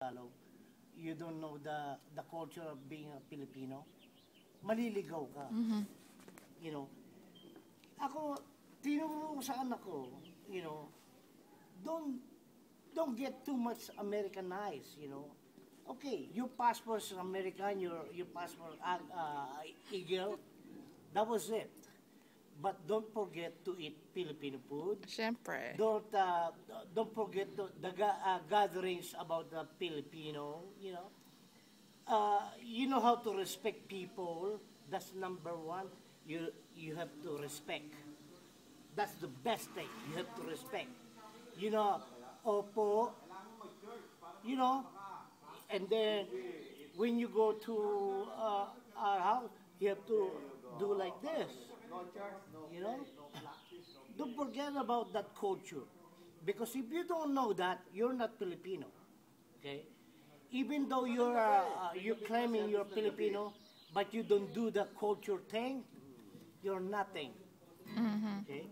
Tagalog, you don't know the culture of being a Filipino, maliligaw ka. You know, ako, tinuro ko sa anak ko, you know, don't get too much Americanized, you know. Okay, your passport is American, your passport Eagle, that was it. But don't forget to eat Filipino food. Siyempre. Don't forget the gatherings about the Filipino, you know. You know how to respect people. That's number one. You have to respect. That's the best thing. You have to respect. You know, opo, you know, and then when you go to our house, you have to do like this. You know, don't forget about that culture, because if you don't know that, you're not Filipino. Okay, even though you're claiming you're Filipino, but you don't do the culture thing, you're nothing. Okay.